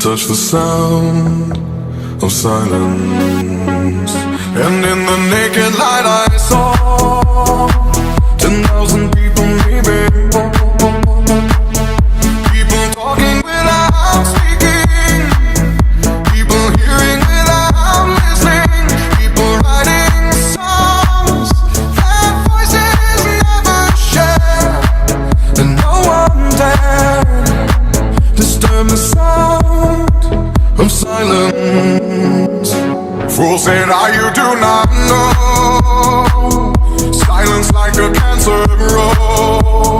touch the sound of silence. And in the naked light I saw 10,000 people maybe. People talking without speaking, people hearing without listening, people writing songs that voices never share. And no one dared disturb the sound of silence. Fools say now you do not know. Silence like a cancer grows.